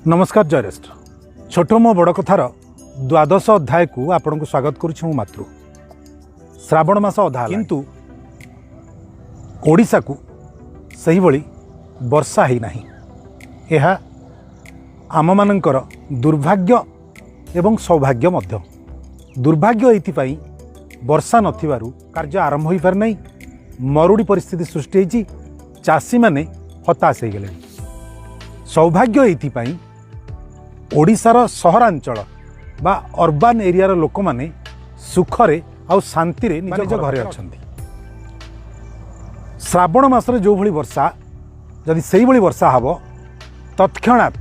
नमस्कार जयरेस्ट छोट मो बड़ कथार द्वादश अध्याय को आपण को स्वागत करुच्ची मु मातृ श्रावण मास अधा किंतु ओडिशा को सही भली वर्षा ही नाही। यह आम मानकर दुर्भाग्य एवं सौभाग्य मध्य। दुर्भाग्य एथिपाई वर्षा नथिबारु कार्य आरंभ होई पार नाही। मरुड़ी परिस्थिति सृष्टि होईची, चाषी माने हताश हो गले। सौभाग्य एथिपाई ओडिशार सहरांचल बा अर्बान एरिया लोक माने सुखरे आ शांति रे निज घरे अछंती। श्रावण मासरे जो भली वर्षा जदि सेही भली वर्षा हबो तत्क्षणात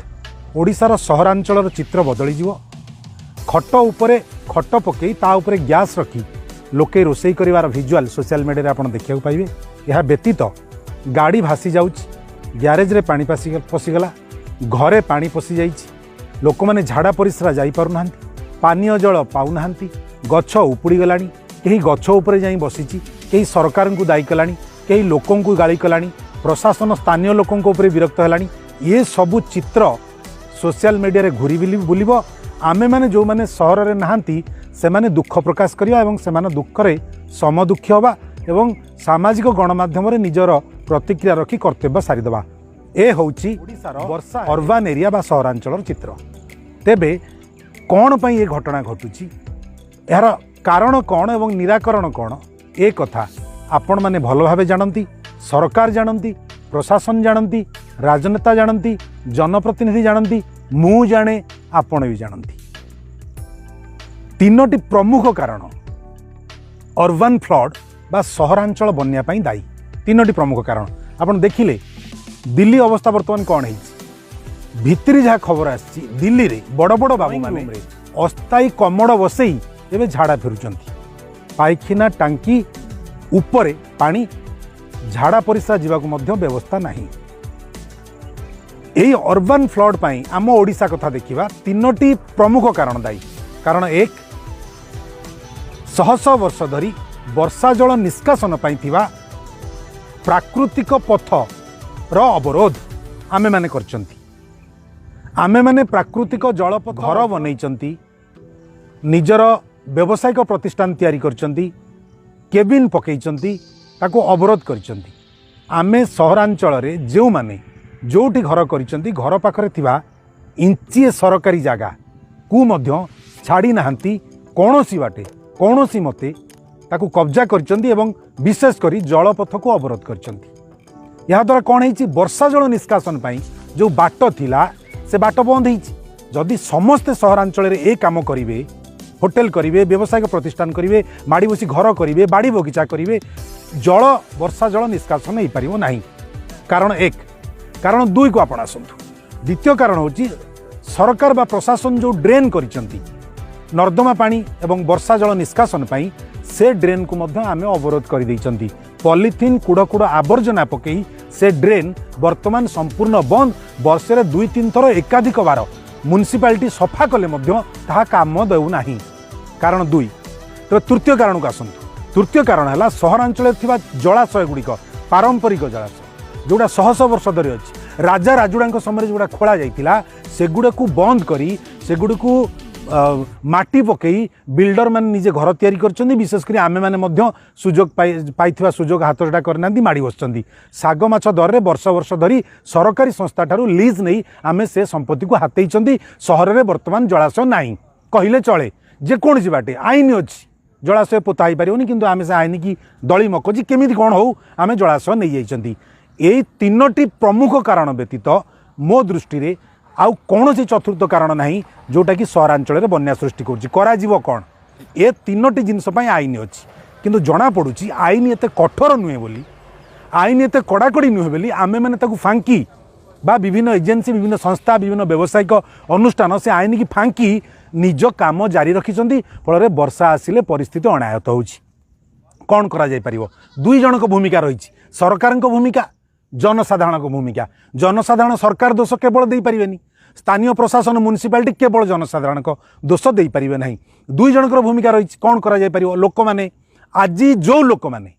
ओडिशार सहरांचल चित्र बदली जीवो। खट उपरे खट पकई ता उपरे गैस रखी लोके रोषेई करिवार विजुअल सोशल मीडिया रे आपण देखिया पाइबे। यह व्यतीत गाड़ी भासी जाउछ, ग्यारेज रे पानी पशिगला, घरे पानी पशि जाइछि, लोक माने झाड़ा परिस्रा जाई पारु नाहंती, पानीय जल पाउ नाहंती, गछ उपुड़ी गलानी, केही गछ उपरे जाई बसिछि, केही सरकार को दायी कलानी, केही लोकों को गाली कलानी, प्रशासन स्थानीय लोकों को उपरे विरक्त हलानी। ये सबु चित्र सोशल मीडिया रे घुरी बुलिबो। आमे माने जो माने सहर रे नाहंती से माने दुख प्रकाश करिया एवं से माने दुख रे समदुखी होबा एवं सामाजिक गणमाध्यम रे निजर प्रतिक्रिया रखी कर्तव्य सारीदबा। ए होउची वर्षा अर्बान एरिया बा सहरांचल चित्र। तेबे कौन पई ये घटना घटुची, यार कारण कौन एवं निराकरण कौन, ए कथा आपण माने भल भावे जानती, सरकार जानती, प्रशासन जानती, राजनेता जानती, जनप्रतिनिधि जानती, मु जाने, आपण भी जानती। तीनोटी प्रमुख कारण अर्बान फ्लड बा सहरांचल बन्या पई दायी। तीनोटी प्रमुख कारण आपण देखिले। दिल्ली अवस्था बर्तमान कौन है, भितरी जहाँ खबर आसी दिल्ली रे बड़ बड़ बाबू माने अस्थायी कमड़ बसई एवं झाड़ा फेरुचंती। पाइखाना टांकी उपरे पानी, झाड़ा परिस्रा जीवाकू मध्य व्यवस्था नहीं। यही अर्बान फ्लड पाई आम ओडिशा कथा देखिबा तीनोटी प्रमुख कारण दायी। कारण एक, शह शह वर्ष धरी वर्षा जल निष्कासन पाई थिबा प्राकृतिक पथ रो अवरोध आमे माने करचंती। आमे माने प्राकृतिक जल घर बनैचंती, निजर व्यावसायिक प्रतिष्ठान तैयारी करचंती, केबिन पकईचंती, ताको अवरोध करचंती। आमे सहरांचल रे जेउ माने जोठी घर करचंती, घर पाखरे थिबा इंचिए सरकारी जागा को मध्य छाड़ी नाहंती। कोनोसी बाटे कोनोसी मते ताको कब्जा करचंती एवं विशेष करी जलपथ को अवरोध करचंती। यहाँ द्वारा कौन है, वर्षा जल निष्कासन पाई जो बाट थिला से बाट बंद होईछि। जदि समस्ते सहरांचल रे ए काम करिवे, होटेल करिवे, व्यावसायिक प्रतिष्ठान करिवे, माड़ी बसी घर करिवे, बाड़ी बगीचा करिवे, जल वर्षा जल निष्कासन हो पारिबो नाही। कारण एक। कारण दुई को आपण आसंतु। द्वितीय कारण होची सरकार बा प्रशासन जो ड्रेन करिसंती नर्दमा पानी एवं वर्षा जल निष्कासन पाई से ड्रेन को मध्य आमे अवरोध कर दैचंती। पॉलिथिन कुड़ कुड़ आवर्जना पकई से ड्रेन वर्तमान संपूर्ण बंद। वर्षे 2-3 थर एकाधिक बार म्युनिसिपालिटी सफा कले मध्य ताहा काम देउ नाही। कारण दुई। तो तृतीय कारण को आसंतु। तृतीय कारण है सहरांचल थिबा जलाशय गुड़िक पारंपरिक जलाशय जोड़ा शह शह वर्ष धरी अच्छी राजा राजुड़ा समय जोड़ा खोला जाइतिला सेगुड़ा को बंद करी सेगुड़ा को माटी पकई बिल्डर मान निजे घर तैयारी करछन्ती। विशेष करी आमे माने मध्य सुजोग पाइथिबा सुजोग हाथटा करनांती माड़ी बसचन्ती। साग माछ दर रे वर्ष वर्ष धरी सरकारी संस्था ठारू लीज नहीं आमे से संपत्ति को हातेइचन्ती। सहर रे वर्तमान जलाशय नाही कहिले चले। जे कोनसी बाटे आईन अछि जलाशय पोता ही पारिबोनी, किंतु आमे से आईन की दली मकजी केमिति कोन हो आमे जलाशय नै जाइचन्ती। एई तीनोटी प्रमुख कारण व्यतीत मो दृष्टि रे आउ कौन चतुर्थ कारण नहीं जोटा कि सहरांचल रे बन्या सृष्टि कर कौन। ए तीनोटी जिनस आईन अच्छी, किंतु जना पड़ुची आईन एते कठोर नुहे बोली, आईन एते कड़ाकड़ी नुहे बोली आमे माने ताकू फांकी बा विभिन्न एजेंसी, विभिन्न संस्था, विभिन्न व्यावसायिक अनुष्ठान से आईन की फांकी निज काम जारी रखिछन्ती। फल वर्षा आसिले परिस्थिति अनायत होउची। कौन करा जाय परिबो? दुई जनक भूमिका रही, सरकार भूमिका, जनसाधारण भूमिका। जनसाधारण सरकार दोष केवल दे पारिबेनी, स्थानीय प्रशासन म्युनिसिपालिटी केवल जनसाधारण दोष दे पारिबे नाही। दुई जनकर भूमिका रही। कौन करा जाय परिबो? लोक माने आज जो लोक माने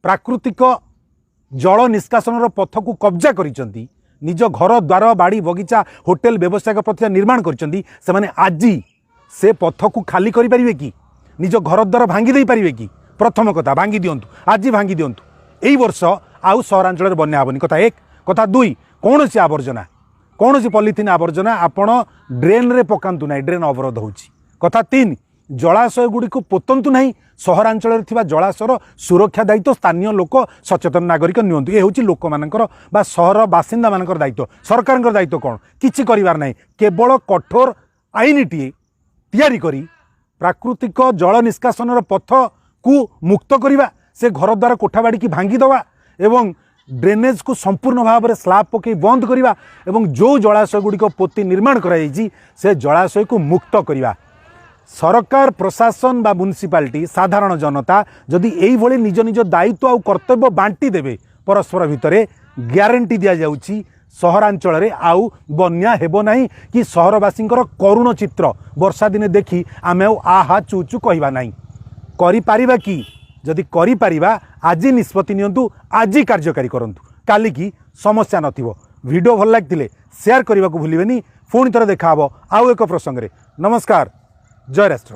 प्राकृतिक जल निष्कासन पथ को कब्जा करिसंती, निज घर द्वार बाड़ी बगीचा होटेल व्यवसायिक प्रतिष्ठान निर्माण करछंती से आज से पथ को खाली करि परिबे कि निज घर द्वार भांगी दे पारिबे कि प्रथम कथा भांगी दियंतु आज भांगी दियंतु एई वर्ष आउ सहरांचल बन्या हेबनी कथा एक कथा दुई कौन सी आवर्जना कौन सी पॉलिथिन आवर्जना आपण ड्रेन रे पकांतु ना ड्रेन अवरोध होची कथा तीन जलाशय गुड़ी को पोतंतु नहीं सहरांचल जलाशयर सुरक्षा दायित्व स्थानीय लोक सचेतन नागरिक नियंतु ये हूँ लोक मानकर बा सहर बासिंदा मानकर दायित्व सरकार दायित्व कौन किछि करिवार नहीं केवल कठोर आईनटीए तैयारी करी प्राकृतिक जल निष्कासन पथ को मुक्त करवा से घर द्वार कोठाबाड़ी की भांगी दवा एवं ड्रेनेज को संपूर्ण भाव में स्लाब पकई बंद करवा एवं जो जलाशय गुड़िक पोती निर्माण कराई से जलाशय को मुक्त करवा सरकार प्रशासन बा म्युनिसिपालिटी साधारण जनता जदि यही भली निज निज दायित्व और कर्तव्य बांटी देवे परस्पर भितर ग्यारंटी दि जाउची सहरांचल रे आउ बन्या हेबो नहीं कि सहरवासी करुण चित्र वर्षा दिने देखी आमे आहा चू चू कहवा नहीं करि पारिबा कि जदि करि पारिबा आज निष्पत्ति नियंतु आज कार्यकारी करंतु काली की समस्या नथिबो। वीडियो भल लागथिले शेयर करने को भूलिबेनी। पुणी थरे देखा आउ एक प्रसंग रे। नमस्कार। जय राष्ट्र।